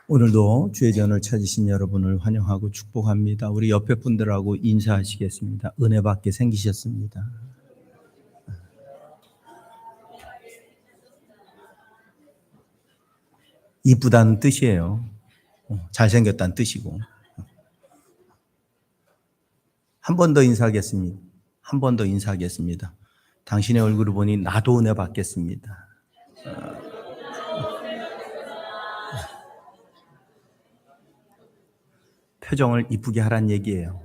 오늘도 주의 전을 찾으신 여러분을 환영하고 축복합니다. 우리 옆에 분들하고 인사하시겠습니다. 은혜 받게 생기셨습니다. 이쁘다는 뜻이에요. 잘생겼다는 뜻이고. 한 번 더 인사하겠습니다. 한 번 더 인사하겠습니다. 당신의 얼굴을 보니 나도 은혜 받겠습니다. 표정을 이쁘게 하란 얘기예요.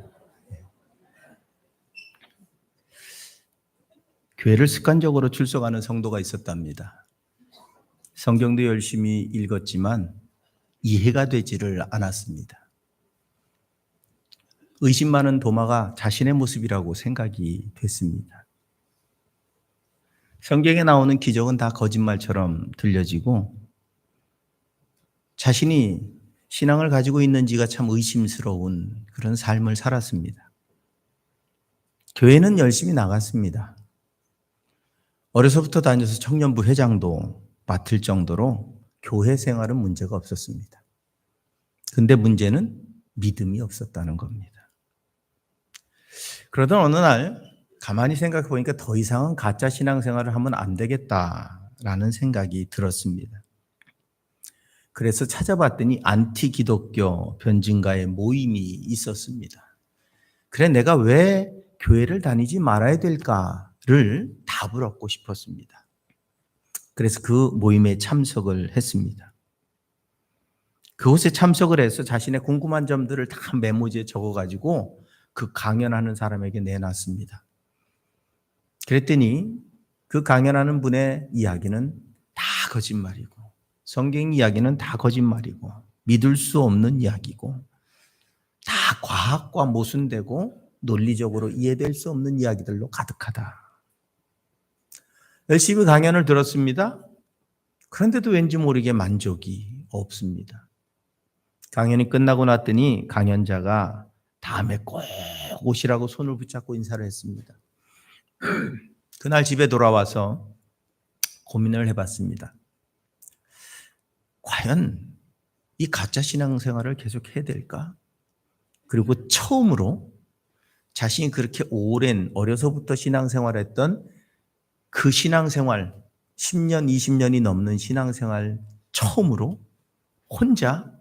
교회를 습관적으로 출석하는 성도가 있었답니다. 성경도 열심히 읽었지만 이해가 되지를 않았습니다. 의심 많은 도마가 자신의 모습이라고 생각이 됐습니다. 성경에 나오는 기적은 다 거짓말처럼 들려지고 자신이 신앙을 가지고 있는지가 참 의심스러운 그런 삶을 살았습니다. 교회는 열심히 나갔습니다. 어려서부터 다녀서 청년부 회장도 맡을 정도로 교회 생활은 문제가 없었습니다. 근데 문제는 믿음이 없었다는 겁니다. 그러던 어느 날 가만히 생각해 보니까 더 이상은 가짜 신앙생활을 하면 안 되겠다라는 생각이 들었습니다. 그래서 찾아봤더니 안티 기독교 변증가의 모임이 있었습니다. 그래 내가 왜 교회를 다니지 말아야 될까를 답을 얻고 싶었습니다. 그래서 그 모임에 참석을 했습니다. 그곳에 참석을 해서 자신의 궁금한 점들을 다 메모지에 적어가지고 그 강연하는 사람에게 내놨습니다. 그랬더니 그 강연하는 분의 이야기는 다 거짓말이고 성경 이야기는 다 거짓말이고 믿을 수 없는 이야기고 다 과학과 모순되고 논리적으로 이해될 수 없는 이야기들로 가득하다. 열심히 강연을 들었습니다. 그런데도 왠지 모르게 만족이 없습니다. 강연이 끝나고 났더니 강연자가 다음에 꼭 오시라고 손을 붙잡고 인사를 했습니다. 그날 집에 돌아와서 고민을 해봤습니다. 과연 이 가짜 신앙생활을 계속 해야 될까? 그리고 처음으로 자신이 그렇게 오랜 어려서부터 신앙생활했던 그 신앙생활 10년, 20년이 넘는 신앙생활 처음으로 혼자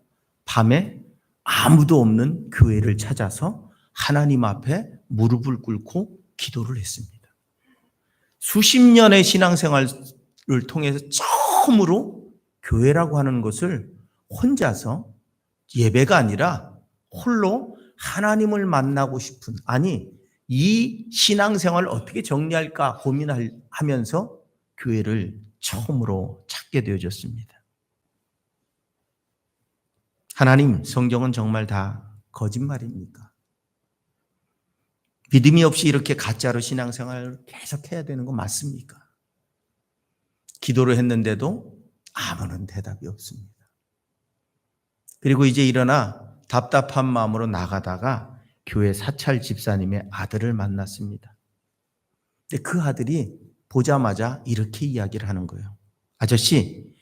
밤에 아무도 없는 교회를 찾아서 하나님 앞에 무릎을 꿇고 기도를 했습니다. 수십 년의 신앙생활을 통해서 처음으로 교회라고 하는 것을 혼자서 예배가 아니라 홀로 하나님을 만나고 싶은, 아니 이 신앙생활을 어떻게 정리할까 고민하면서 교회를 처음으로 찾게 되어졌습니다. 하나님, 성경은 정말 다 거짓말입니까? 믿음이 없이 이렇게 가짜로 신앙생활을 계속 해야 되는 거 맞습니까? 기도를 했는데도 아무런 대답이 없습니다. 그리고 이제 일어나 답답한 마음으로 나가다가 교회 사찰 집사님의 아들을 만났습니다. 근데 그 아들이 보자마자 이렇게 이야기를 하는 거예요. 아저씨,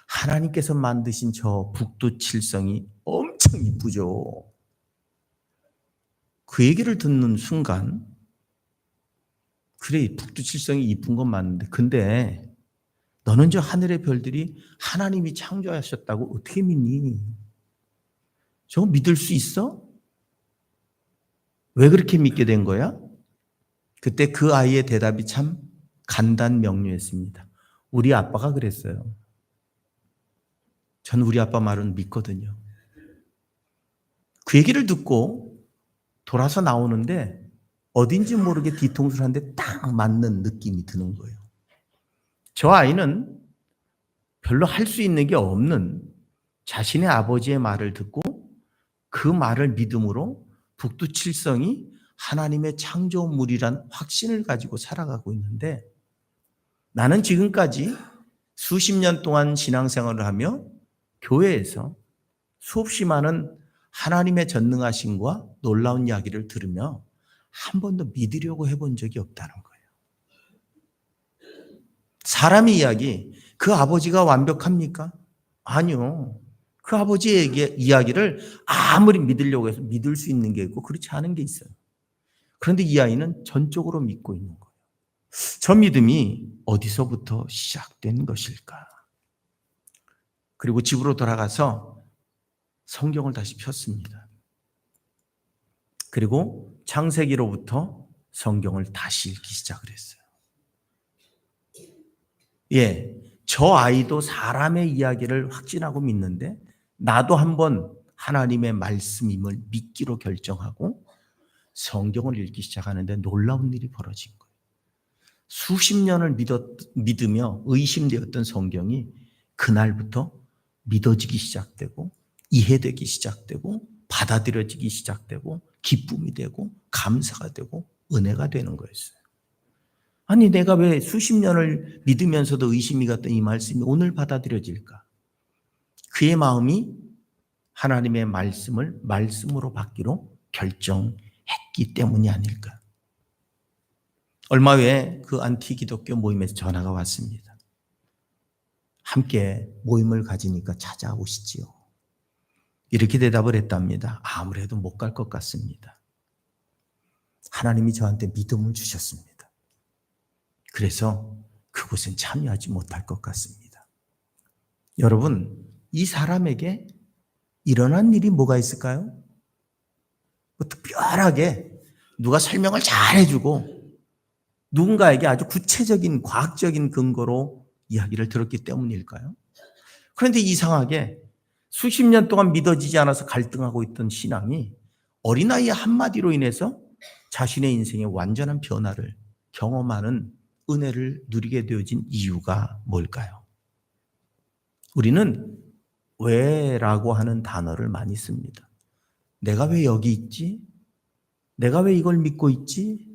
하나님께서 만드신 저 북두칠성이 엄청 이쁘죠. 그 얘기를 듣는 순간 그래 북두칠성이 이쁜 건 맞는데 근데 너는 저 하늘의 별들이 하나님이 창조하셨다고 어떻게 믿니? 저거 믿을 수 있어? 왜 그렇게 믿게 된 거야? 그때 그 아이의 대답이 참 간단명료했습니다. 우리 아빠가 그랬어요. 저는 우리 아빠 말은 믿거든요. 그 얘기를 듣고 돌아서 나오는데 어딘지 모르게 뒤통수를 한 대 딱 맞는 느낌이 드는 거예요. 저 아이는 별로 할 수 있는 게 없는 자신의 아버지의 말을 듣고 그 말을 믿음으로 북두칠성이 하나님의 창조물이란 확신을 가지고 살아가고 있는데 나는 지금까지 수십 년 동안 신앙생활을 하며 교회에서 수없이 많은 하나님의 전능하심과 놀라운 이야기를 들으며 한 번도 믿으려고 해본 적이 없다는 거예요. 사람의 이야기, 그 아버지가 완벽합니까? 아니요. 그 아버지의 이야기를 아무리 믿으려고 해서 믿을 수 있는 게 있고 그렇지 않은 게 있어요. 그런데 이 아이는 전적으로 믿고 있는 거예요. 저 믿음이 어디서부터 시작된 것일까? 그리고 집으로 돌아가서 성경을 다시 폈습니다. 그리고 창세기로부터 성경을 다시 읽기 시작을 했어요. 예, 저 아이도 사람의 이야기를 확신하고 믿는데 나도 한번 하나님의 말씀임을 믿기로 결정하고 성경을 읽기 시작하는데 놀라운 일이 벌어진 거예요. 수십 년을 믿으며 의심되었던 성경이 그날부터 믿어지기 시작되고 이해되기 시작되고 받아들여지기 시작되고 기쁨이 되고 감사가 되고 은혜가 되는 거였어요. 아니 내가 왜 수십 년을 믿으면서도 의심이 갔던 이 말씀이 오늘 받아들여질까? 그의 마음이 하나님의 말씀을 말씀으로 받기로 결정했기 때문이 아닐까? 얼마 후에 그 안티 기독교 모임에서 전화가 왔습니다. 함께 모임을 가지니까 찾아오시지요. 이렇게 대답을 했답니다. 아무래도 못 갈 것 같습니다. 하나님이 저한테 믿음을 주셨습니다. 그래서 그곳엔 참여하지 못할 것 같습니다. 여러분, 이 사람에게 일어난 일이 뭐가 있을까요? 뭐 특별하게 누가 설명을 잘 해주고 누군가에게 아주 구체적인 과학적인 근거로 이야기를 들었기 때문일까요? 그런데 이상하게 수십 년 동안 믿어지지 않아서 갈등하고 있던 신앙이 어린아이의 한마디로 인해서 자신의 인생에 완전한 변화를 경험하는 은혜를 누리게 되어진 이유가 뭘까요? 우리는 왜라고 하는 단어를 많이 씁니다. 내가 왜 여기 있지? 내가 왜 이걸 믿고 있지?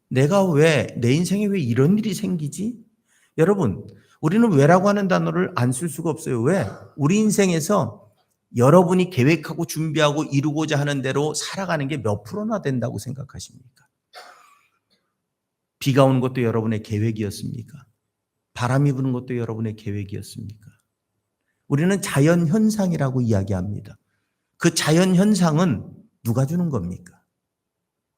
내가 왜, 내 인생에 왜 이런 일이 생기지? 여러분, 우리는 왜라고 하는 단어를 안 쓸 수가 없어요. 왜? 우리 인생에서 여러분이 계획하고 준비하고 이루고자 하는 대로 살아가는 게 몇 프로나 된다고 생각하십니까? 비가 오는 것도 여러분의 계획이었습니까? 바람이 부는 것도 여러분의 계획이었습니까? 우리는 자연 현상이라고 이야기합니다. 그 자연 현상은 누가 주는 겁니까?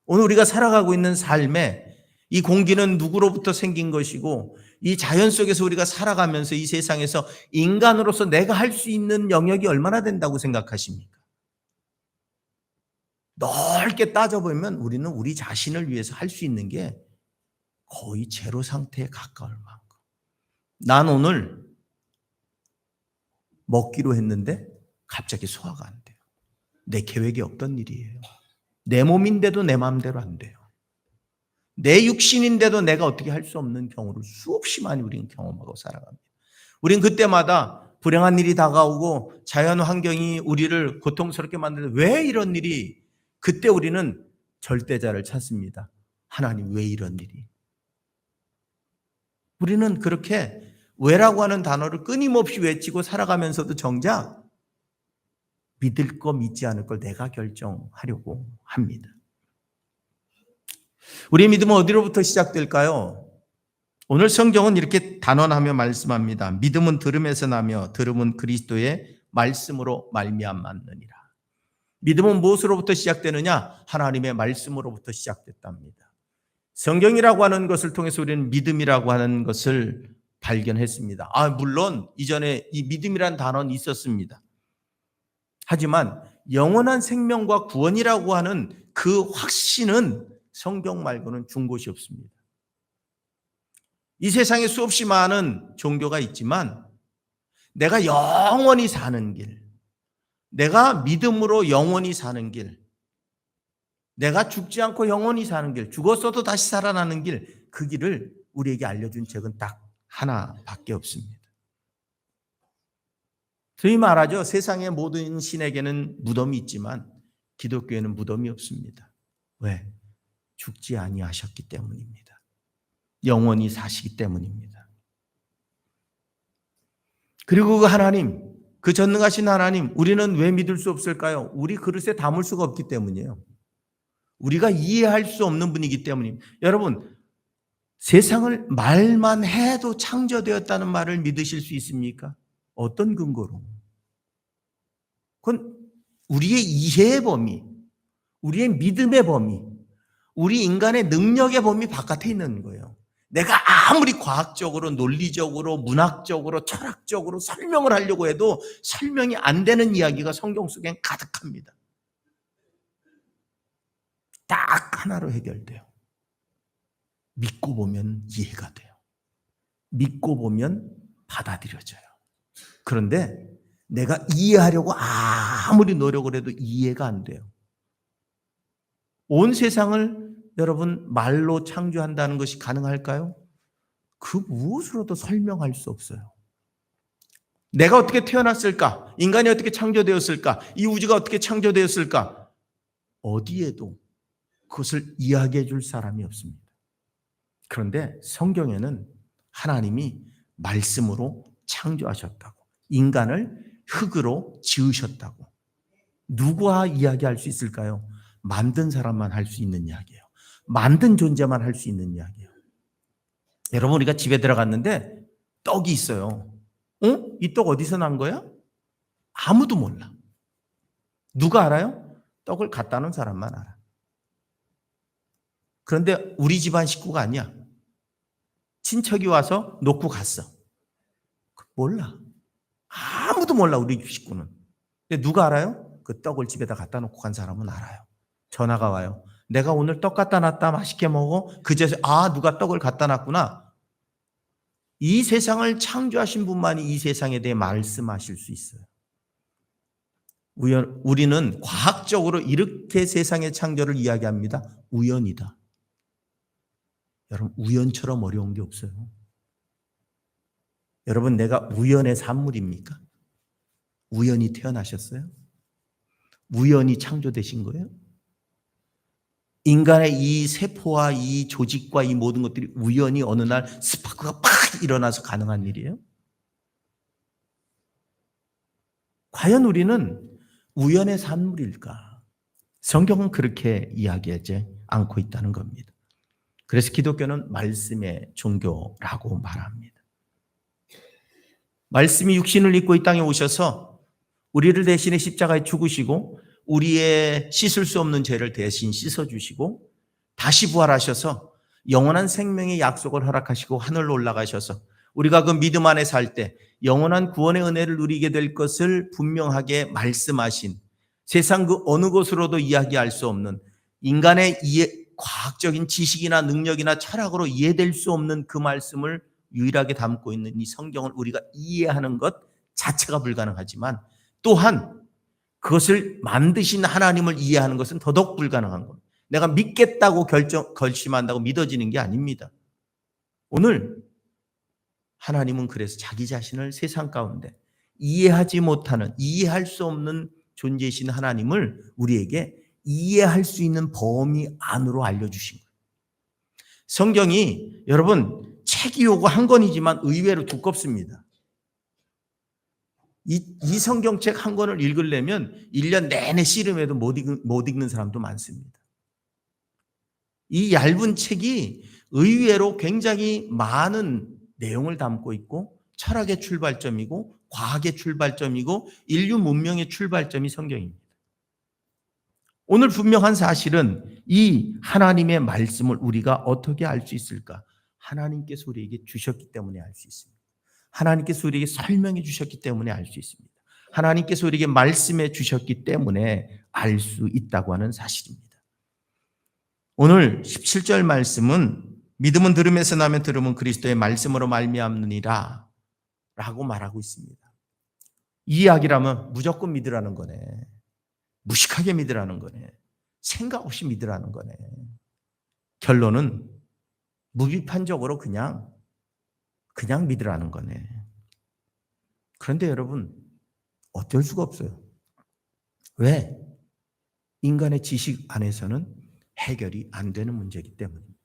오늘 우리가 살아가고 있는 삶에 이 공기는 누구로부터 생긴 것이고 이 자연 속에서 우리가 살아가면서 이 세상에서 인간으로서 내가 할 수 있는 영역이 얼마나 된다고 생각하십니까? 넓게 따져보면 우리는 우리 자신을 위해서 할 수 있는 게 거의 제로 상태에 가까울 만큼. 난 오늘 먹기로 했는데 갑자기 소화가 안 돼요. 내 계획이 없던 일이에요. 내 몸인데도 내 마음대로 안 돼요. 내 육신인데도 내가 어떻게 할 수 없는 경우를 수없이 많이 우리는 경험하고 살아갑니다. 우린 그때마다 불행한 일이 다가오고 자연 환경이 우리를 고통스럽게 만드는데 왜 이런 일이? 그때 우리는 절대자를 찾습니다. 하나님 왜 이런 일이? 우리는 그렇게 왜라고 하는 단어를 끊임없이 외치고 살아가면서도 정작 믿을 거 믿지 않을 걸 내가 결정하려고 합니다. 우리의 믿음은 어디로부터 시작될까요? 오늘 성경은 이렇게 단언하며 말씀합니다. 믿음은 들음에서 나며 들음은 그리스도의 말씀으로 말미암았느니라. 믿음은 무엇으로부터 시작되느냐? 하나님의 말씀으로부터 시작됐답니다. 성경이라고 하는 것을 통해서 우리는 믿음이라고 하는 것을 발견했습니다. 물론 이전에 이 믿음이라는 단어는 있었습니다. 하지만 영원한 생명과 구원이라고 하는 그 확신은 성경 말고는 준 곳이 없습니다. 이 세상에 수없이 많은 종교가 있지만 내가 영원히 사는 길, 내가 믿음으로 영원히 사는 길, 내가 죽지 않고 영원히 사는 길, 죽었어도 다시 살아나는 길, 그 길을 우리에게 알려준 책은 딱 하나밖에 없습니다. 소위 말하죠. 세상의 모든 신에게는 무덤이 있지만 기독교에는 무덤이 없습니다. 왜? 죽지 아니하셨기 때문입니다. 영원히 사시기 때문입니다. 그리고 그 하나님, 그 전능하신 하나님, 우리는 왜 믿을 수 없을까요? 우리 그릇에 담을 수가 없기 때문이에요. 우리가 이해할 수 없는 분이기 때문입니다. 여러분, 세상을 말만 해도 창조되었다는 말을 믿으실 수 있습니까? 어떤 근거로? 그건 우리의 이해의 범위, 우리의 믿음의 범위, 우리 인간의 능력의 범위 바깥에 있는 거예요. 내가 아무리 과학적으로, 논리적으로, 문학적으로, 철학적으로 설명을 하려고 해도 설명이 안 되는 이야기가 성경 속엔 가득합니다. 딱 하나로 해결돼요. 믿고 보면 이해가 돼요. 믿고 보면 받아들여져요. 그런데 내가 이해하려고 아무리 노력을 해도 이해가 안 돼요. 온 세상을 여러분 말로 창조한다는 것이 가능할까요? 그 무엇으로도 설명할 수 없어요. 내가 어떻게 태어났을까? 인간이 어떻게 창조되었을까? 이 우주가 어떻게 창조되었을까? 어디에도 그것을 이야기해 줄 사람이 없습니다. 그런데 성경에는 하나님이 말씀으로 창조하셨다고, 인간을 흙으로 지으셨다고. 누구와 이야기할 수 있을까요? 만든 사람만 할 수 있는 이야기예요. 만든 존재만 할 수 있는 이야기예요. 여러분, 우리가 집에 들어갔는데 떡이 있어요. 이 떡 어디서 난 거야? 아무도 몰라. 누가 알아요? 떡을 갖다 놓은 사람만 알아. 그런데 우리 집안 식구가 아니야. 친척이 와서 놓고 갔어. 몰라. 아무도 몰라, 우리 식구는. 근데 누가 알아요? 그 떡을 집에다 갖다 놓고 간 사람은 알아요. 전화가 와요. 내가 오늘 떡 갖다 놨다, 맛있게 먹어. 그제서 누가 떡을 갖다 놨구나. 이 세상을 창조하신 분만이 이 세상에 대해 말씀하실 수 있어요. 우리는 과학적으로 이렇게 세상의 창조를 이야기합니다. 우연이다. 여러분, 우연처럼 어려운 게 없어요. 여러분, 내가 우연의 산물입니까? 우연히 태어나셨어요? 우연히 창조되신 거예요? 인간의 이 세포와 이 조직과 이 모든 것들이 우연히 어느 날 스파크가 팍 일어나서 가능한 일이에요? 과연 우리는 우연의 산물일까? 성경은 그렇게 이야기하지 않고 있다는 겁니다. 그래서 기독교는 말씀의 종교라고 말합니다. 말씀이 육신을 입고 이 땅에 오셔서 우리를 대신에 십자가에 죽으시고 우리의 씻을 수 없는 죄를 대신 씻어주시고 다시 부활하셔서 영원한 생명의 약속을 허락하시고 하늘로 올라가셔서 우리가 그 믿음 안에 살 때 영원한 구원의 은혜를 누리게 될 것을 분명하게 말씀하신, 세상 그 어느 곳으로도 이야기할 수 없는, 인간의 과학적인 지식이나 능력이나 철학으로 이해될 수 없는 그 말씀을 유일하게 담고 있는 이 성경을 우리가 이해하는 것 자체가 불가능하지만, 또한 그것을 만드신 하나님을 이해하는 것은 더더욱 불가능한 겁니다. 내가 믿겠다고 결심한다고 믿어지는 게 아닙니다. 오늘 하나님은 그래서 자기 자신을 세상 가운데 이해하지 못하는, 이해할 수 없는 존재이신 하나님을 우리에게 이해할 수 있는 범위 안으로 알려주신 거예요. 성경이 여러분 책이 요거 한 권이지만 의외로 두껍습니다. 이 성경책 한 권을 읽으려면 1년 내내 씨름해도 못 읽는 사람도 많습니다. 이 얇은 책이 의외로 굉장히 많은 내용을 담고 있고 철학의 출발점이고 과학의 출발점이고 인류 문명의 출발점이 성경입니다. 오늘 분명한 사실은 이 하나님의 말씀을 우리가 어떻게 알 수 있을까? 하나님께서 우리에게 주셨기 때문에 알 수 있습니다. 하나님께서 우리에게 설명해 주셨기 때문에 알 수 있습니다. 하나님께서 우리에게 말씀해 주셨기 때문에 알 수 있다고 하는 사실입니다. 오늘 17절 말씀은 믿음은 들음에서 나면 들음은 그리스도의 말씀으로 말미암느니라 라고 말하고 있습니다. 이 이야기라면 무조건 믿으라는 거네. 무식하게 믿으라는 거네. 생각 없이 믿으라는 거네. 결론은 무비판적으로 그냥 믿으라는 거네. 그런데 여러분, 어쩔 수가 없어요. 왜? 인간의 지식 안에서는 해결이 안 되는 문제이기 때문입니다.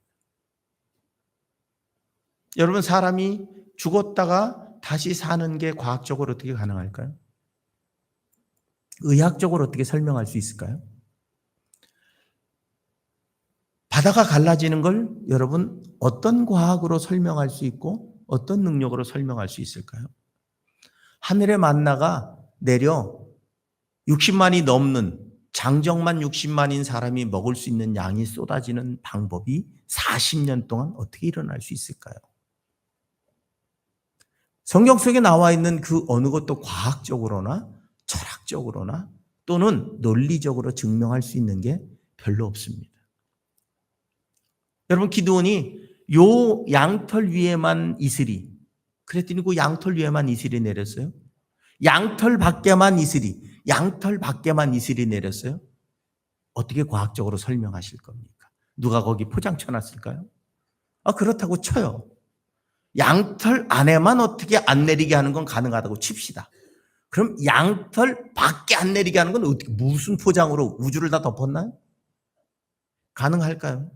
여러분, 사람이 죽었다가 다시 사는 게 과학적으로 어떻게 가능할까요? 의학적으로 어떻게 설명할 수 있을까요? 바다가 갈라지는 걸 여러분 어떤 과학으로 설명할 수 있고 어떤 능력으로 설명할 수 있을까요? 하늘의 만나가 내려 60만이 넘는 장정만 60만인 사람이 먹을 수 있는 양이 쏟아지는 방법이 40년 동안 어떻게 일어날 수 있을까요? 성경 속에 나와 있는 그 어느 것도 과학적으로나 철학적으로나 또는 논리적으로 증명할 수 있는 게 별로 없습니다. 여러분, 기드온이 요 양털 위에만 이슬이, 그랬더니 그 양털 위에만 이슬이 내렸어요. 양털 밖에만 이슬이 내렸어요. 어떻게 과학적으로 설명하실 겁니까? 누가 거기 포장 쳐놨을까요? 그렇다고 쳐요. 양털 안에만 어떻게 안 내리게 하는 건 가능하다고 칩시다. 그럼 양털 밖에 안 내리게 하는 건 어떻게, 무슨 포장으로 우주를 다 덮었나요? 가능할까요?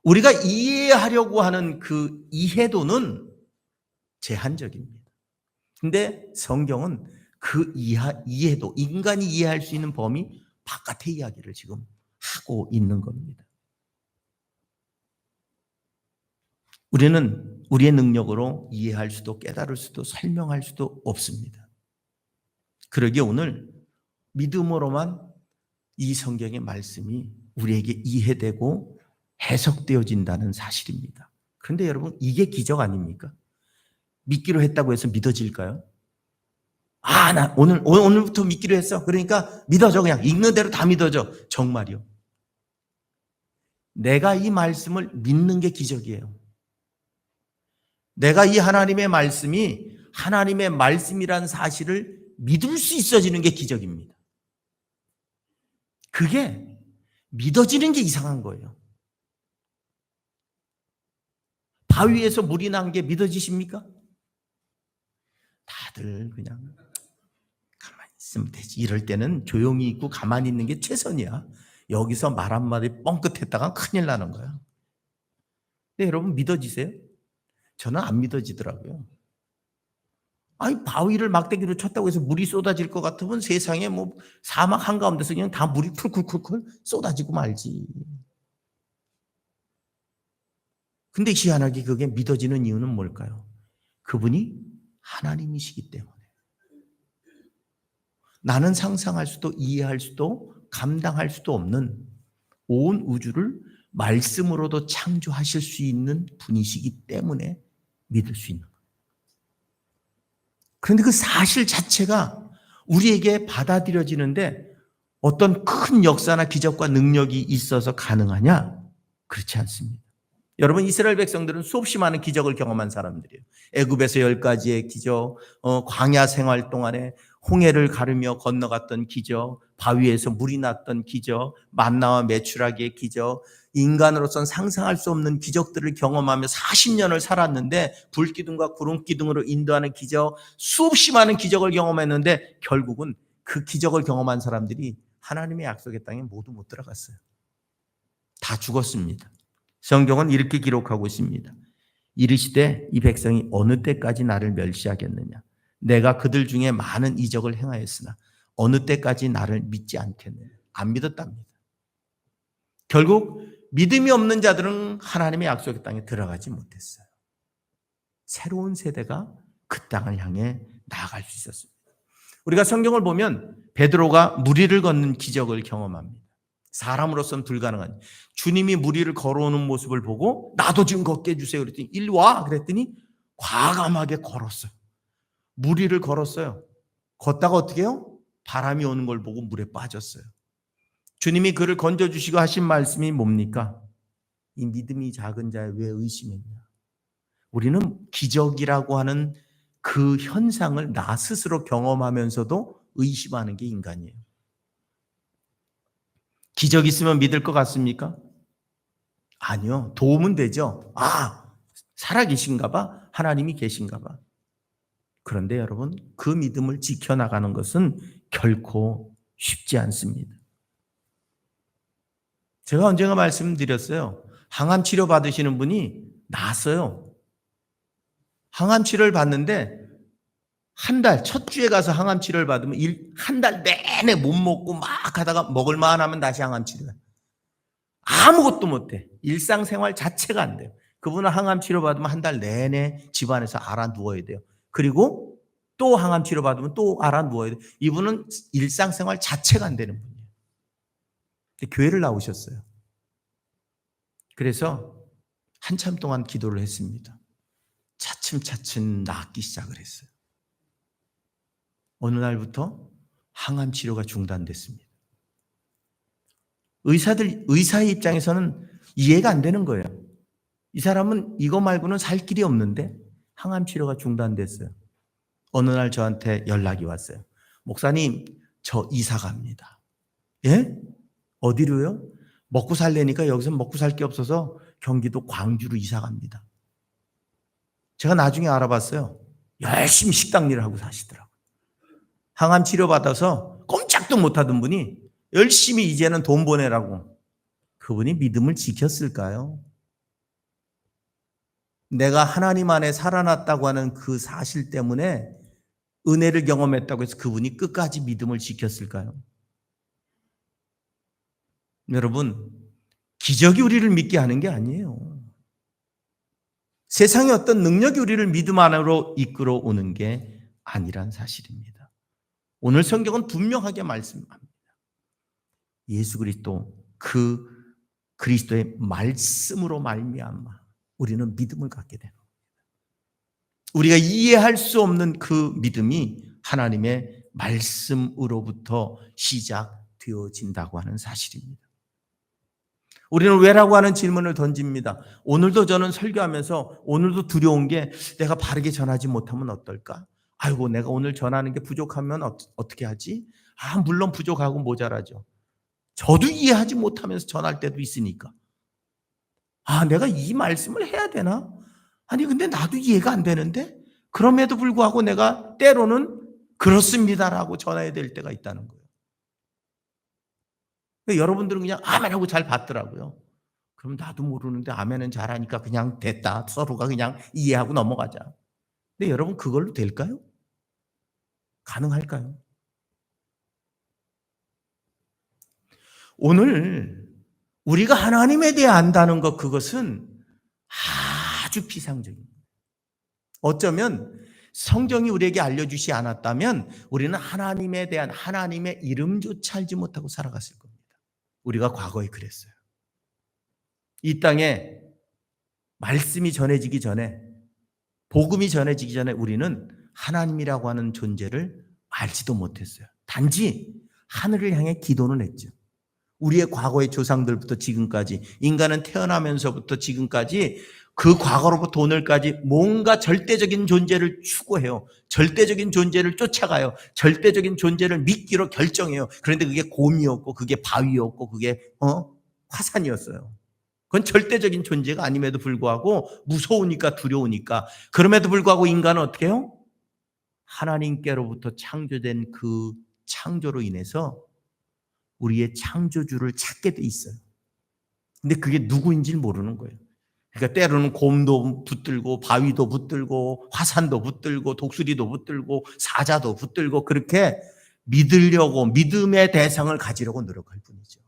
우리가 이해하려고 하는 그 이해도는 제한적입니다. 근데 성경은 그 이해도, 인간이 이해할 수 있는 범위 바깥의 이야기를 지금 하고 있는 겁니다. 우리는 우리의 능력으로 이해할 수도 깨달을 수도 설명할 수도 없습니다. 그러기에 오늘 믿음으로만 이 성경의 말씀이 우리에게 이해되고 해석되어진다는 사실입니다. 그런데 여러분, 이게 기적 아닙니까? 믿기로 했다고 해서 믿어질까요? 나 오늘부터 믿기로 했어. 그러니까 믿어져. 그냥 읽는 대로 다 믿어져. 정말이요. 내가 이 말씀을 믿는 게 기적이에요. 내가 이 하나님의 말씀이 하나님의 말씀이란 사실을 믿을 수 있어지는 게 기적입니다. 그게 믿어지는 게 이상한 거예요. 바위에서 물이 난 게 믿어지십니까? 다들 그냥 가만히 있으면 되지. 이럴 때는 조용히 있고 가만히 있는 게 최선이야. 여기서 말 한마디 뻥끗했다가 큰일 나는 거야. 근데 여러분, 믿어지세요? 저는 안 믿어지더라고요. 바위를 막대기로 쳤다고 해서 물이 쏟아질 것 같으면 세상에 뭐 사막 한가운데서 그냥 다 물이 쿨쿨쿨쿨 쏟아지고 말지. 근데 희한하게 그게 믿어지는 이유는 뭘까요? 그분이 하나님이시기 때문에. 나는 상상할 수도 이해할 수도 감당할 수도 없는 온 우주를 말씀으로도 창조하실 수 있는 분이시기 때문에 믿을 수 있는 거예요. 그런데 그 사실 자체가 우리에게 받아들여지는데 어떤 큰 역사나 기적과 능력이 있어서 가능하냐? 그렇지 않습니다. 여러분, 이스라엘 백성들은 수없이 많은 기적을 경험한 사람들이에요. 애굽에서 10가지의 기적, 광야 생활 동안에 홍해를 가르며 건너갔던 기적, 바위에서 물이 났던 기적, 만나와 메추라기의 기적, 인간으로서는 상상할 수 없는 기적들을 경험하며 40년을 살았는데 불기둥과 구름기둥으로 인도하는 기적, 수없이 많은 기적을 경험했는데 결국은 그 기적을 경험한 사람들이 하나님의 약속의 땅에 모두 못 들어갔어요. 다 죽었습니다. 성경은 이렇게 기록하고 있습니다. 이르시되 이 백성이 어느 때까지 나를 멸시하겠느냐? 내가 그들 중에 많은 이적을 행하였으나 어느 때까지 나를 믿지 않겠느냐? 안 믿었답니다. 결국 믿음이 없는 자들은 하나님의 약속의 땅에 들어가지 못했어요. 새로운 세대가 그 땅을 향해 나아갈 수 있었습니다. 우리가 성경을 보면 베드로가 무리를 걷는 기적을 경험합니다. 사람으로서는 불가능한, 주님이 무리를 걸어오는 모습을 보고 나도 지금 걷게 해주세요 그랬더니 일리 와 그랬더니 과감하게 걸었어요. 무리를 걸었어요. 걷다가 어떻게 해요? 바람이 오는 걸 보고 물에 빠졌어요. 주님이 그를 건져주시고 하신 말씀이 뭡니까? 이 믿음이 작은 자에 왜 의심했냐? 우리는 기적이라고 하는 그 현상을 나 스스로 경험하면서도 의심하는 게 인간이에요. 기적 있으면 믿을 것 같습니까? 아니요. 도움은 되죠. 살아계신가 봐. 하나님이 계신가 봐. 그런데 여러분, 그 믿음을 지켜나가는 것은 결코 쉽지 않습니다. 제가 언젠가 말씀드렸어요. 항암 치료 받으시는 분이 나았어요. 항암 치료를 받는데 한 달, 첫 주에 가서 항암 치료를 받으면 한 달 내내 못 먹고 막 하다가 먹을만 하면 다시 항암 치료해. 아무것도 못해. 일상생활 자체가 안 돼요. 그분은 항암 치료 받으면 한 달 내내 집안에서 알아 누워야 돼요. 그리고 또 항암 치료 받으면 또 알아 누워야 돼. 이분은 일상생활 자체가 안 되는 분이에요. 근데 교회를 나오셨어요. 그래서 한참 동안 기도를 했습니다. 차츰차츰 낫기 시작을 했어요. 어느 날부터 항암 치료가 중단됐습니다. 의사의 입장에서는 이해가 안 되는 거예요. 이 사람은 이거 말고는 살 길이 없는데 항암 치료가 중단됐어요. 어느 날 저한테 연락이 왔어요. 목사님, 저 이사 갑니다. 예? 어디로요? 먹고 살려니까 여기서 먹고 살 게 없어서 경기도 광주로 이사 갑니다. 제가 나중에 알아봤어요. 열심히 식당 일을 하고 사시더라고요. 항암 치료 받아서 꼼짝도 못하던 분이 열심히 이제는 돈 보내라고. 그분이 믿음을 지켰을까요? 내가 하나님 안에 살아났다고 하는 그 사실 때문에 은혜를 경험했다고 해서 그분이 끝까지 믿음을 지켰을까요? 여러분, 기적이 우리를 믿게 하는 게 아니에요. 세상의 어떤 능력이 우리를 믿음 안으로 이끌어 오는 게 아니란 사실입니다. 오늘 성경은 분명하게 말씀합니다. 예수 그리스도 그 그리스도의 말씀으로 말미암아 우리는 믿음을 갖게 되는 겁니다. 우리가 이해할 수 없는 그 믿음이 하나님의 말씀으로부터 시작되어진다고 하는 사실입니다. 우리는 왜라고 하는 질문을 던집니다. 오늘도 저는 설교하면서 오늘도 두려운 게 내가 바르게 전하지 못하면 어떨까? 아이고, 내가 오늘 전하는 게 부족하면 어떻게 하지? 물론 부족하고 모자라죠. 저도 이해하지 못하면서 전할 때도 있으니까. 내가 이 말씀을 해야 되나? 아니, 근데 나도 이해가 안 되는데? 그럼에도 불구하고 내가 때로는 그렇습니다라고 전해야 될 때가 있다는 거예요. 여러분들은 그냥 아멘하고 잘 받더라고요. 그럼 나도 모르는데 아멘은 잘하니까 그냥 됐다. 서로가 그냥 이해하고 넘어가자. 근데 여러분, 그걸로 될까요? 가능할까요? 오늘 우리가 하나님에 대해 안다는 것, 그것은 아주 피상적입니다. 어쩌면 성경이 우리에게 알려주지 않았다면 우리는 하나님에 대한 하나님의 이름조차 알지 못하고 살아갔을 겁니다. 우리가 과거에 그랬어요. 이 땅에 말씀이 전해지기 전에, 복음이 전해지기 전에 우리는 하나님이라고 하는 존재를 알지도 못했어요. 단지 하늘을 향해 기도는 했죠. 우리의 과거의 조상들부터 지금까지, 인간은 태어나면서부터 지금까지 그 과거로부터 오늘까지 뭔가 절대적인 존재를 추구해요. 절대적인 존재를 쫓아가요. 절대적인 존재를 믿기로 결정해요. 그런데 그게 곰이었고, 그게 바위였고, 그게 화산이었어요. 그건 절대적인 존재가 아님에도 불구하고 무서우니까, 두려우니까. 그럼에도 불구하고 인간은 어떻게 해요? 하나님께로부터 창조된 그 창조로 인해서 우리의 창조주를 찾게 돼 있어요. 근데 그게 누구인지를 모르는 거예요. 그러니까 때로는 곰도 붙들고, 바위도 붙들고, 화산도 붙들고, 독수리도 붙들고, 사자도 붙들고, 그렇게 믿으려고, 믿음의 대상을 가지려고 노력할 뿐이죠.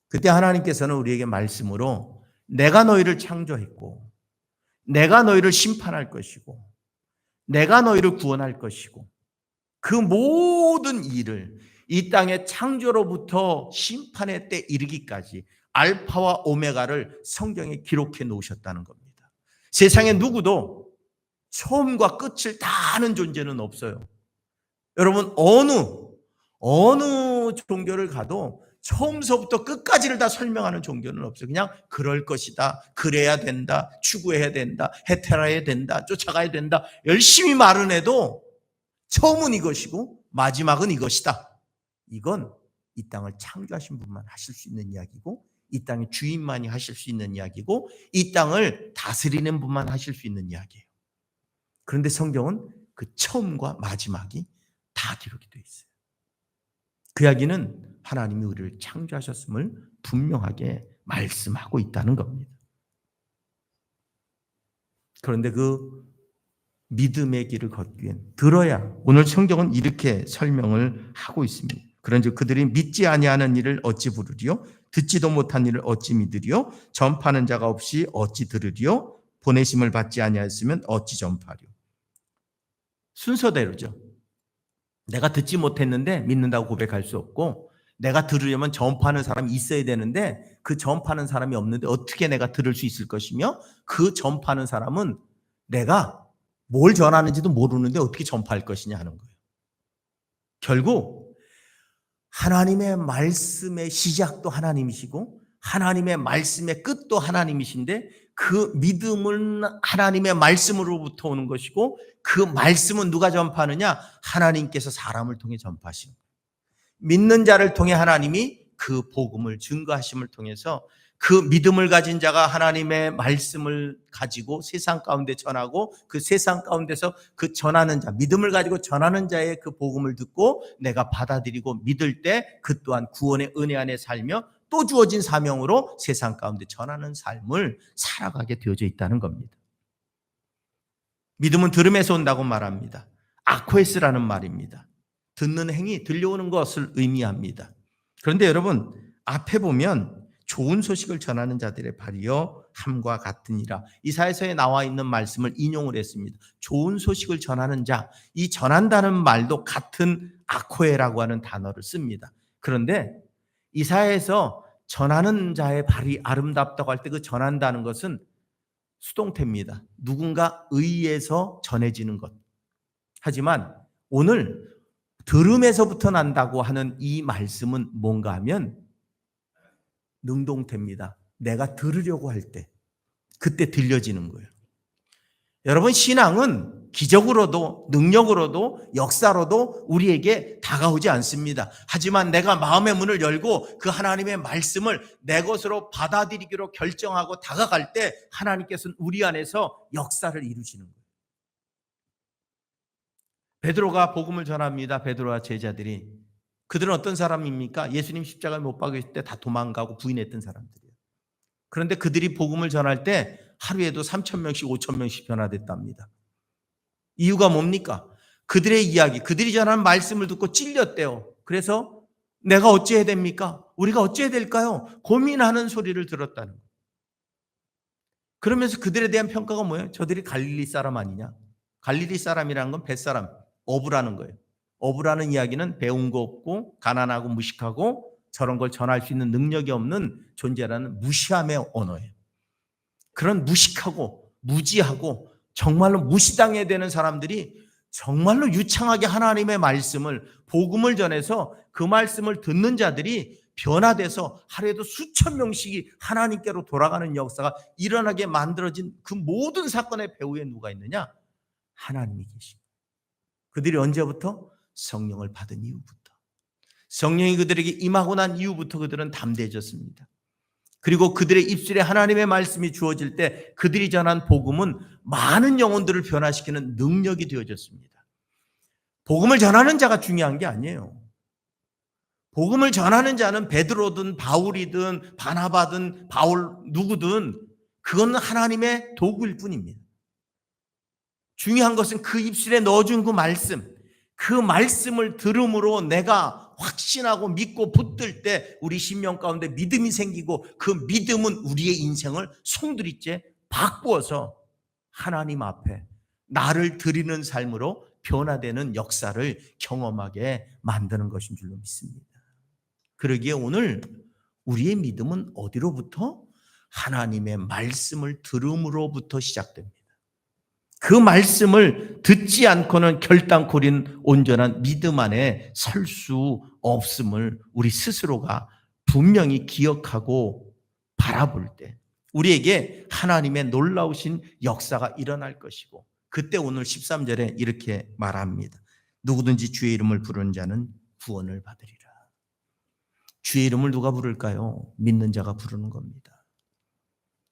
그때 하나님께서는 우리에게 말씀으로 내가 너희를 창조했고, 내가 너희를 심판할 것이고, 내가 너희를 구원할 것이고, 그 모든 일을 이 땅의 창조로부터 심판의 때 이르기까지 알파와 오메가를 성경에 기록해 놓으셨다는 겁니다. 세상에 누구도 처음과 끝을 다 아는 존재는 없어요. 여러분, 어느 종교를 가도 처음서부터 끝까지를 다 설명하는 종교는 없어요. 그냥 그럴 것이다, 그래야 된다, 추구해야 된다, 해탈해야 된다, 쫓아가야 된다, 열심히 말은 해도 처음은 이것이고 마지막은 이것이다. 이건 이 땅을 창조하신 분만 하실 수 있는 이야기고, 이 땅의 주인만이 하실 수 있는 이야기고, 이 땅을 다스리는 분만 하실 수 있는 이야기예요. 그런데 성경은 그 처음과 마지막이 다 기록이 되어 있어요. 그 이야기는 하나님이 우리를 창조하셨음을 분명하게 말씀하고 있다는 겁니다. 그런데 그 믿음의 길을 걷기 위해 들어야, 오늘 성경은 이렇게 설명을 하고 있습니다. 그런즉 그들이 믿지 아니하는 일을 어찌 부르리요? 듣지도 못한 일을 어찌 믿으리요? 전파하는 자가 없이 어찌 들으리요? 보내심을 받지 아니하였으면 어찌 전파하리요? 순서대로죠. 내가 듣지 못했는데 믿는다고 고백할 수 없고, 내가 들으려면 전파하는 사람이 있어야 되는데 그 전파하는 사람이 없는데 어떻게 내가 들을 수 있을 것이며, 그 전파하는 사람은 내가 뭘 전하는지도 모르는데 어떻게 전파할 것이냐 하는 거예요. 결국 하나님의 말씀의 시작도 하나님이시고 하나님의 말씀의 끝도 하나님이신데, 그 믿음은 하나님의 말씀으로부터 오는 것이고 그 말씀은 누가 전파하느냐? 하나님께서 사람을 통해 전파하시는 거예요. 믿는 자를 통해 하나님이 그 복음을 증거하심을 통해서 그 믿음을 가진 자가 하나님의 말씀을 가지고 세상 가운데 전하고, 그 세상 가운데서 그 전하는 자, 믿음을 가지고 전하는 자의 그 복음을 듣고 내가 받아들이고 믿을 때 그 또한 구원의 은혜 안에 살며 또 주어진 사명으로 세상 가운데 전하는 삶을 살아가게 되어져 있다는 겁니다. 믿음은 들음에서 온다고 말합니다. 아코에스라는 말입니다. 듣는 행위, 들려오는 것을 의미합니다. 그런데 여러분, 앞에 보면 좋은 소식을 전하는 자들의 발이여 함과 같으니라, 이사야서에 나와 있는 말씀을 인용을 했습니다. 좋은 소식을 전하는 자, 이 전한다는 말도 같은 아코에라고 하는 단어를 씁니다. 그런데 이사야에서 전하는 자의 발이 아름답다고 할 때 그 전한다는 것은 수동태입니다. 누군가 의해서 전해지는 것. 하지만 오늘 들음에서부터 난다고 하는 이 말씀은 뭔가 하면 능동태입니다. 내가 들으려고 할 때, 그때 들려지는 거예요. 여러분, 신앙은 기적으로도 능력으로도 역사로도 우리에게 다가오지 않습니다. 하지만 내가 마음의 문을 열고 그 하나님의 말씀을 내 것으로 받아들이기로 결정하고 다가갈 때 하나님께서는 우리 안에서 역사를 이루시는 거예요. 베드로가 복음을 전합니다. 베드로와 제자들이. 그들은 어떤 사람입니까? 예수님 십자가에 못 박으실 때 다 도망가고 부인했던 사람들이에요. 그런데 그들이 복음을 전할 때 하루에도 3,000명씩 5,000명씩 변화됐답니다. 이유가 뭡니까? 그들의 이야기, 그들이 전하는 말씀을 듣고 찔렸대요. 그래서 내가 어찌해야 됩니까? 우리가 어찌해야 될까요? 고민하는 소리를 들었다는 거예요. 그러면서 그들에 대한 평가가 뭐예요? 저들이 갈릴리 사람 아니냐? 갈릴리 사람이라는 건 뱃사람, 어부라는 거예요. 어부라는 이야기는 배운 거 없고 가난하고 무식하고 저런 걸 전할 수 있는 능력이 없는 존재라는 무시함의 언어예요. 그런 무식하고 무지하고 정말로 무시당해야 되는 사람들이 정말로 유창하게 하나님의 말씀을, 복음을 전해서 그 말씀을 듣는 자들이 변화돼서 하루에도 수천 명씩이 하나님께로 돌아가는 역사가 일어나게 만들어진 그 모든 사건의 배후에 누가 있느냐? 하나님이 계십니다. 그들이 언제부터? 성령을 받은 이후부터. 성령이 그들에게 임하고 난 이후부터 그들은 담대해졌습니다. 그리고 그들의 입술에 하나님의 말씀이 주어질 때 그들이 전한 복음은 많은 영혼들을 변화시키는 능력이 되어졌습니다. 복음을 전하는 자가 중요한 게 아니에요. 복음을 전하는 자는 베드로든 바울이든 바나바든 바울 누구든 그건 하나님의 도구일 뿐입니다. 중요한 것은 그 입술에 넣어준 그 말씀, 그 말씀을 들음으로 내가 확신하고 믿고 붙들 때 우리 심령 가운데 믿음이 생기고, 그 믿음은 우리의 인생을 송두리째 바꾸어서 하나님 앞에 나를 드리는 삶으로 변화되는 역사를 경험하게 만드는 것인 줄로 믿습니다. 그러기에 오늘 우리의 믿음은 어디로부터? 하나님의 말씀을 들음으로부터 시작됩니다. 그 말씀을 듣지 않고는 결단코 우리는 온전한 믿음 안에 설 수 없음을 우리 스스로가 분명히 기억하고 바라볼 때 우리에게 하나님의 놀라우신 역사가 일어날 것이고, 그때 오늘 13절에 이렇게 말합니다. 누구든지 주의 이름을 부르는 자는 구원을 받으리라. 주의 이름을 누가 부를까요? 믿는 자가 부르는 겁니다.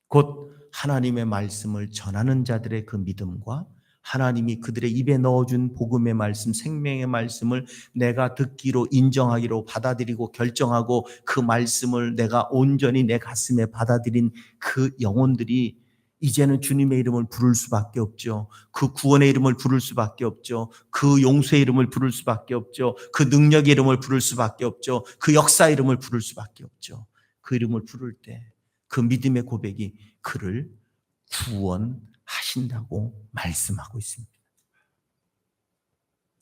곧 하나님의 말씀을 전하는 자들의 그 믿음과 하나님이 그들의 입에 넣어준 복음의 말씀, 생명의 말씀을 내가 듣기로 인정하기로 받아들이고 결정하고 그 말씀을 내가 온전히 내 가슴에 받아들인 그 영혼들이 이제는 주님의 이름을 부를 수밖에 없죠. 그 구원의 이름을 부를 수밖에 없죠. 그 용서의 이름을 부를 수밖에 없죠. 그 능력의 이름을 부를 수밖에 없죠. 그 역사의 이름을 부를 수밖에 없죠. 그 이름을 부를 때 그 믿음의 고백이 그를 구원하신다고 말씀하고 있습니다.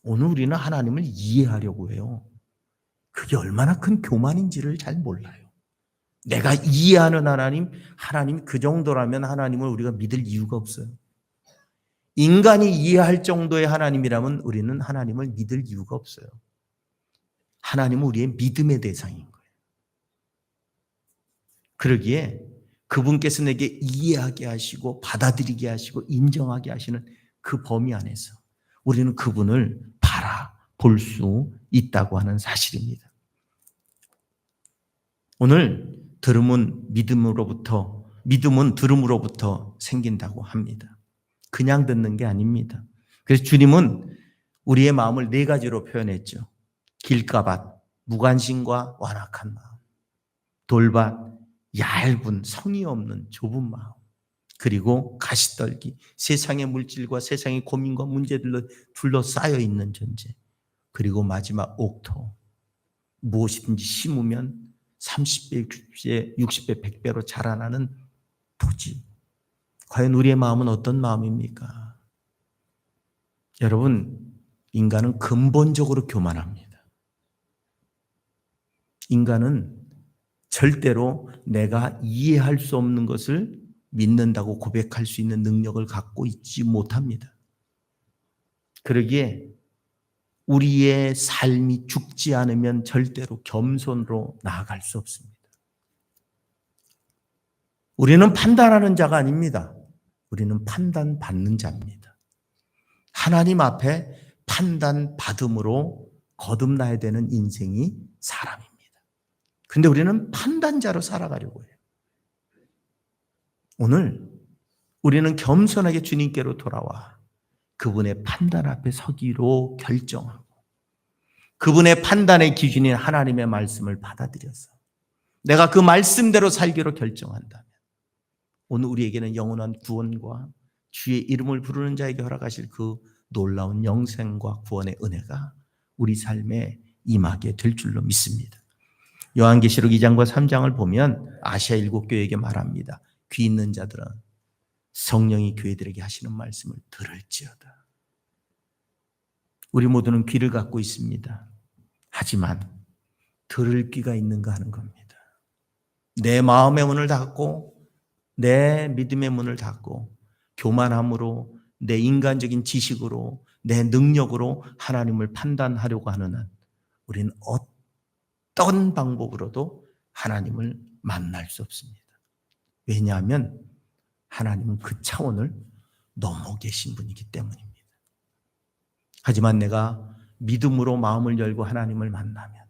오늘 우리는 하나님을 이해하려고 해요. 그게 얼마나 큰 교만인지를 잘 몰라요. 내가 이해하는 하나님 그 정도라면 하나님을 우리가 믿을 이유가 없어요. 인간이 이해할 정도의 하나님이라면 우리는 하나님을 믿을 이유가 없어요. 하나님은 우리의 믿음의 대상인 거예요. 그러기에 그분께서 내게 이해하게 하시고 받아들이게 하시고 인정하게 하시는 그 범위 안에서 우리는 그분을 바라볼 수 있다고 하는 사실입니다. 오늘 믿음은 들음으로부터 생긴다고 합니다. 그냥 듣는 게 아닙니다. 그래서 주님은 우리의 마음을 네 가지로 표현했죠. 길가밭, 무관심과 완악한 마음. 돌밭, 얇은 성의 없는 좁은 마음. 그리고 가시떨기, 세상의 물질과 세상의 고민과 문제들로 둘러싸여 있는 존재. 그리고 마지막 옥토. 무엇이든지 심으면 30배, 60배, 100배로 자라나는 토지. 과연 우리의 마음은 어떤 마음입니까? 여러분, 인간은 근본적으로 교만합니다. 인간은 절대로 내가 이해할 수 없는 것을 믿는다고 고백할 수 있는 능력을 갖고 있지 못합니다. 그러기에 우리의 삶이 죽지 않으면 절대로 겸손으로 나아갈 수 없습니다. 우리는 판단하는 자가 아닙니다. 우리는 판단받는 자입니다. 하나님 앞에 판단받음으로 거듭나야 되는 인생이 사람입니다. 그런데 우리는 판단자로 살아가려고 해요. 오늘 우리는 겸손하게 주님께로 돌아와 그분의 판단 앞에 서기로 결정하고 그분의 판단의 기준인 하나님의 말씀을 받아들여서 내가 그 말씀대로 살기로 결정한다면 오늘 우리에게는 영원한 구원과 주의 이름을 부르는 자에게 허락하실 그 놀라운 영생과 구원의 은혜가 우리 삶에 임하게 될 줄로 믿습니다. 요한계시록 2장과 3장을 보면 아시아 7교회에게 말합니다. 귀 있는 자들은 성령이 교회들에게 하시는 말씀을 들을지어다. 우리 모두는 귀를 갖고 있습니다. 하지만 들을 귀가 있는가 하는 겁니다. 내 마음의 문을 닫고 내 믿음의 문을 닫고 교만함으로 내 인간적인 지식으로 내 능력으로 하나님을 판단하려고 하는 한 우리는 어떤 방법으로도 하나님을 만날 수 없습니다. 왜냐하면 하나님은 그 차원을 넘어 계신 분이기 때문입니다. 하지만 내가 믿음으로 마음을 열고 하나님을 만나면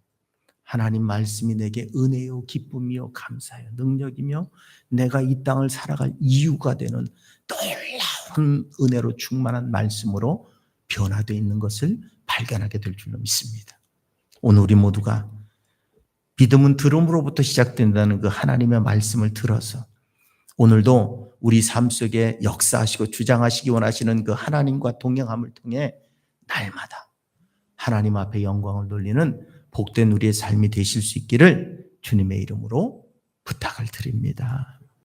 하나님 말씀이 내게 은혜요 기쁨이요 감사요 능력이며 내가 이 땅을 살아갈 이유가 되는 놀라운 은혜로 충만한 말씀으로 변화되어 있는 것을 발견하게 될 줄로 믿습니다. 오늘 우리 모두가 믿음은 들음으로부터 시작된다는 그 하나님의 말씀을 들어서 오늘도 우리 삶 속에 역사하시고 주장하시기 원하시는 그 하나님과 동행함을 통해 날마다 하나님 앞에 영광을 돌리는 복된 우리의 삶이 되실 수 있기를 주님의 이름으로 부탁을 드립니다.